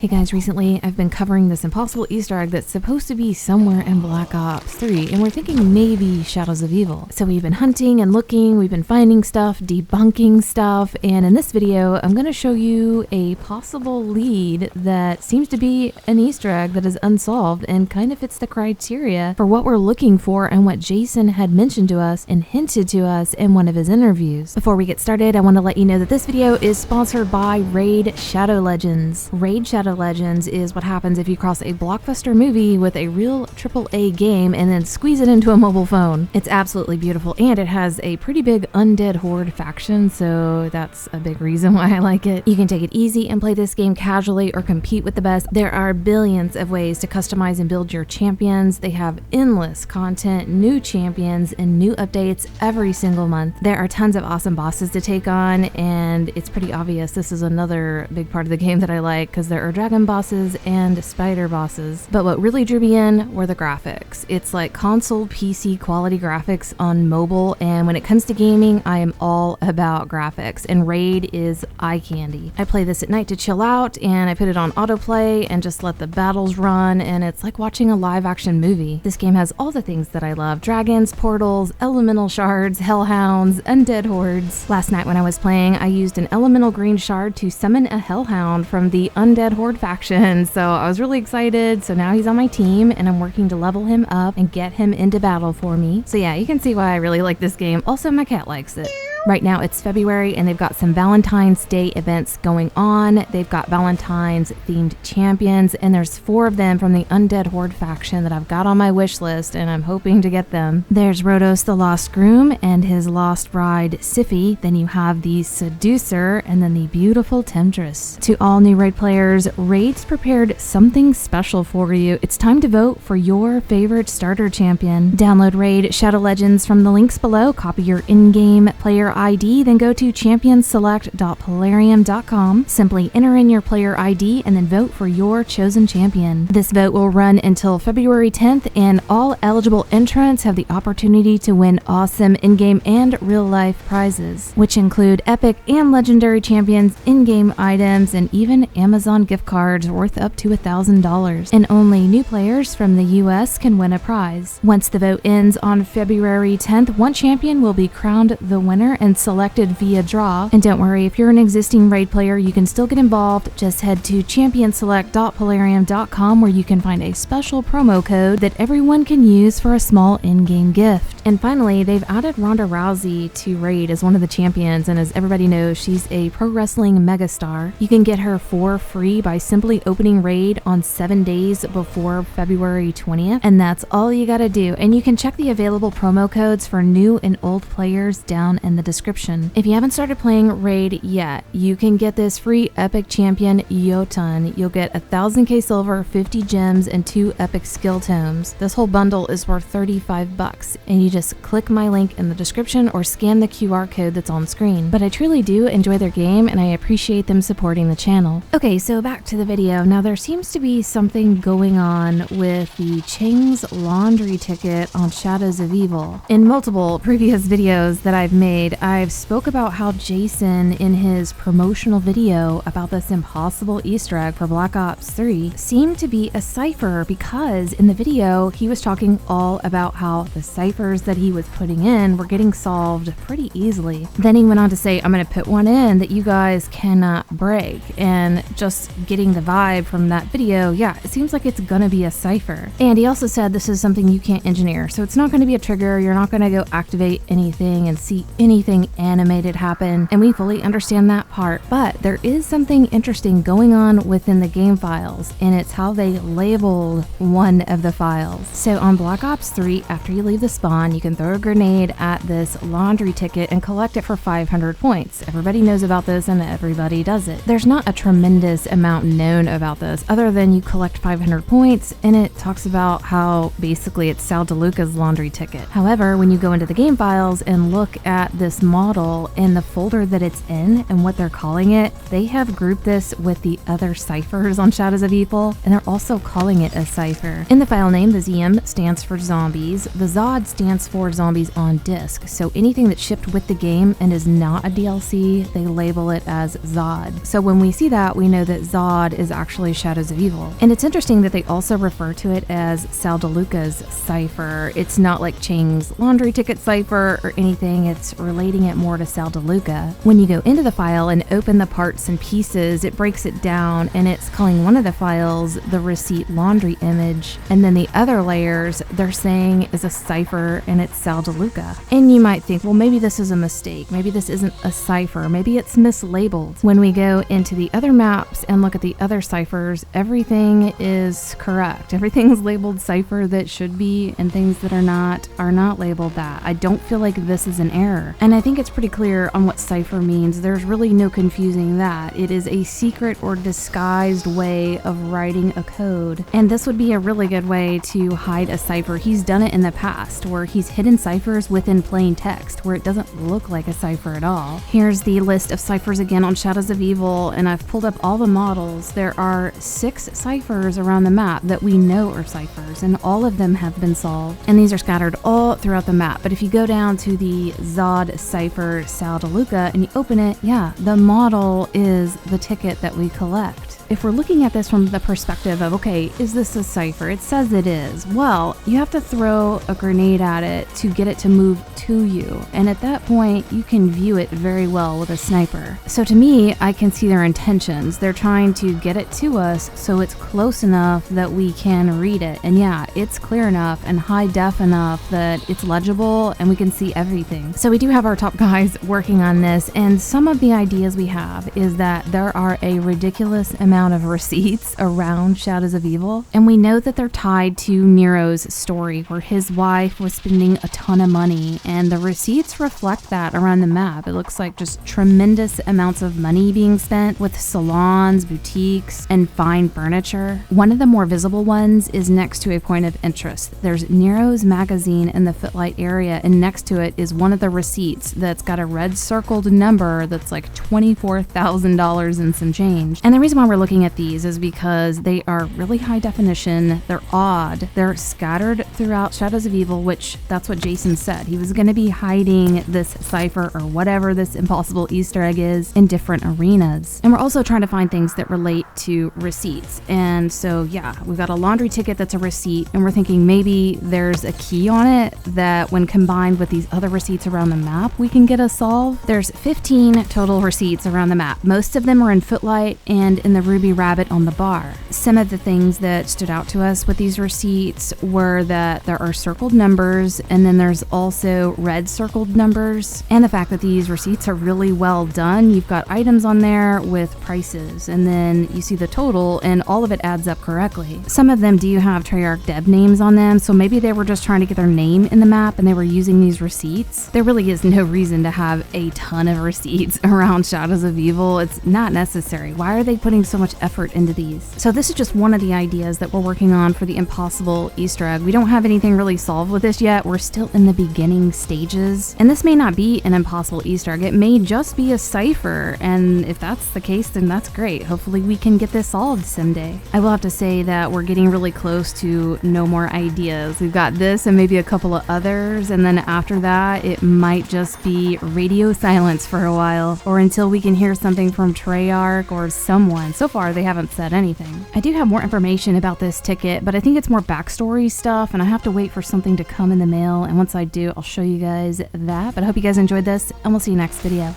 Hey guys, recently I've been covering this impossible Easter egg that's supposed to be somewhere in Black Ops 3, and we're thinking maybe Shadows of Evil. So we've been hunting and looking, we've been finding stuff, debunking stuff, and in this video I'm going to show you a possible lead that seems to be an Easter egg that is unsolved and kind of fits the criteria for what we're looking for and what Jason had mentioned to us and hinted to us in one of his interviews. Before we get started, I want to let you know that this video is sponsored by Raid Shadow Legends. Raid Shadow Legends is what happens if you cross a blockbuster movie with a real AAA game and then squeeze it into a mobile phone. It's absolutely beautiful, and it has a pretty big undead horde faction, so that's a big reason why I like it. You can take it easy and play this game casually or compete with the best. There are billions of ways to customize and build your champions. They have endless content, new champions, and new updates every single month. There are tons of awesome bosses to take on, and it's pretty obvious this is another big part of the game that I like because there are dragon bosses and spider bosses. But what really drew me in were the graphics. It's like console PC quality graphics on mobile, and when it comes to gaming, I am all about graphics, and Raid is eye candy. I play this at night to chill out, and I put it on autoplay and just let the battles run, and it's like watching a live action movie. This game has all the things that I love: dragons, portals, elemental shards, hellhounds, undead hordes. Last night when I was playing, I used an elemental green shard to summon a hellhound from the undead horde faction, so I was really excited. So now he's on my team and I'm working to level him up and get him into battle for me. So yeah, you can see why I really like this game. Also, my cat likes it. Right now it's February and they've got some Valentine's Day events going on. They've got Valentine's themed champions, and there's 4 of them from the Undead Horde faction that I've got on my wish list, and I'm hoping to get them. There's Rhodos the Lost Groom and his lost bride Siffi. Then you have the Seducer and then the beautiful Temptress. To all new Raid players, Raid's prepared something special for you. It's time to vote for your favorite starter champion. Download Raid Shadow Legends from the links below, copy your in-game player ID, then go to championselect.polarium.com. Simply enter in your player ID and then vote for your chosen champion. This vote will run until February 10th, and all eligible entrants have the opportunity to win awesome in-game and real-life prizes, which include epic and legendary champions, in-game items, and even Amazon gift cards worth up to $1,000. And only new players from the US can win a prize. Once the vote ends on February 10th, one champion will be crowned the winner and selected via draw. And don't worry, if you're an existing Raid player, you can still get involved. Just head to championselect.polarium.com where you can find a special promo code that everyone can use for a small in-game gift. And finally, they've added Ronda Rousey to Raid as one of the champions, and as everybody knows, she's a pro wrestling megastar. You can get her for free by simply opening Raid on 7 days before February 20th, and that's all you gotta do. And you can check the available promo codes for new and old players down in the description. If you haven't started playing Raid yet, you can get this free epic champion, Jotun. You'll get 1000k silver, 50 gems, and 2 epic skill tomes. This whole bundle is worth 35 bucks, and you just click my link in the description or scan the QR code that's on screen. But I truly do enjoy their game, and I appreciate them supporting the channel. Okay, so back to the video. Now there seems to be something going on with the Chang's laundry ticket on Shadows of Evil. In multiple previous videos that I've made, I've spoke about how Jason, in his promotional video about this impossible Easter egg for Black Ops 3, seemed to be a cipher, because in the video he was talking all about how the ciphers that he was putting in were getting solved pretty easily. Then he went on to say, I'm going to put one in that you guys cannot break, and just getting the vibe from that video, yeah, it seems like it's going to be a cipher. And he also said this is something you can't engineer, so it's not going to be a trigger, you're not going to go activate anything and see anything animated happen, and we fully understand that part. But there is something interesting going on within the game files, and it's how they labeled one of the files. So on Black Ops 3, after you leave the spawn, you can throw a grenade at this laundry ticket and collect it for 500 points. Everybody knows about this and everybody does it. There's not a tremendous amount known about this other than you collect 500 points, and it talks about how basically it's Sal DeLuca's laundry ticket. However, when you go into the game files and look at this this model and the folder that it's in and what they're calling it, they have grouped this with the other ciphers on Shadows of Evil, and they're also calling it a cipher. In the file name, the ZM stands for zombies. The ZOD stands for zombies on disk. So anything that's shipped with the game and is not a DLC, they label it as ZOD. So when we see that, we know that ZOD is actually Shadows of Evil. And it's interesting that they also refer to it as Sal DeLuca's cipher. It's not like Chang's laundry ticket cipher or anything, it's relating it more to Sal DeLuca. When you go into the file and open the parts and pieces, it breaks it down and it's calling one of the files the receipt laundry image, and then the other layers they're saying is a cipher and it's Sal DeLuca. And you might think, well, maybe this is a mistake, maybe this isn't a cipher, maybe it's mislabeled. When we go into the other maps and look at the other ciphers, everything is correct. Everything's labeled cipher that should be, and things that are not labeled that. I don't feel like this is an error. And I think it's pretty clear on what cipher means. There's really no confusing that. It is a secret or disguised way of writing a code. And this would be a really good way to hide a cipher. He's done it in the past where he's hidden ciphers within plain text where it doesn't look like a cipher at all. Here's the list of ciphers again on Shadows of Evil, and I've pulled up all the models. There are 6 ciphers around the map that we know are ciphers, and all of them have been solved. And these are scattered all throughout the map. But if you go down to the ZOD cipher Sal DeLuca and you open it, yeah, the model is the ticket that we collect. If we're looking at this from the perspective of, okay, is this a cipher? It says it is. Well, you have to throw a grenade at it to get it to move to you. And at that point, you can view it very well with a sniper. So to me, I can see their intentions. They're trying to get it to us so it's close enough that we can read it. And yeah, it's clear enough and high def enough that it's legible and we can see everything. So we do have our top guys working on this, and some of the ideas we have is that there are a ridiculous amount of receipts around Shadows of Evil, and we know that they're tied to Nero's story where his wife was spending a ton of money, and the receipts reflect that around the map. It looks like just tremendous amounts of money being spent with salons, boutiques, and fine furniture. One of the more visible ones is next to a point of interest. There's Nero's magazine in the footlight area, and next to it is one of the receipts that's got a red circled number that's like $24,000 and some change. And the reason why we're looking at these is because they are really high definition, they're odd, they're scattered throughout Shadows of Evil, which that's what Jason said. He was going to be hiding this cipher or whatever this impossible Easter egg is in different arenas. And we're also trying to find things that relate to receipts. And so yeah, we've got a laundry ticket that's a receipt, and we're thinking maybe there's a key on it that when combined with these other receipts around the map, we can get a solve. There's 15 total receipts around the map. Most of them are in Footlight and in the Ruby Rabbit on the bar. Some of the things that stood out to us with these receipts were that there are circled numbers, and then there's also red circled numbers, and the fact that these receipts are really well done. You've got items on there with prices, and then you see the total, and all of it adds up correctly. Some of them do have Treyarch dev names on them, so maybe they were just trying to get their name in the map and they were using these receipts. There really is no reason to have a ton of receipts around Shadows of Evil. It's not necessary. Why are they putting so much effort into these? So this is just one of the ideas that we're working on for the impossible Easter egg. We don't have anything really solved with this yet. We're still in the beginning stages, and this may not be an impossible Easter egg. It may just be a cipher, and if that's the case, then that's great. Hopefully we can get this solved someday. I will have to say that we're getting really close to no more ideas. We've got this and maybe a couple of others, and then after that it might just be radio silence for a while, or until we can hear something from Treyarch or someone. So far they haven't said anything. I do have more information about this ticket, but I think it's more backstory stuff, and I have to wait for something to come in the mail, and once I do, I'll show you guys that. But I hope you guys enjoyed this, and we'll see you next video.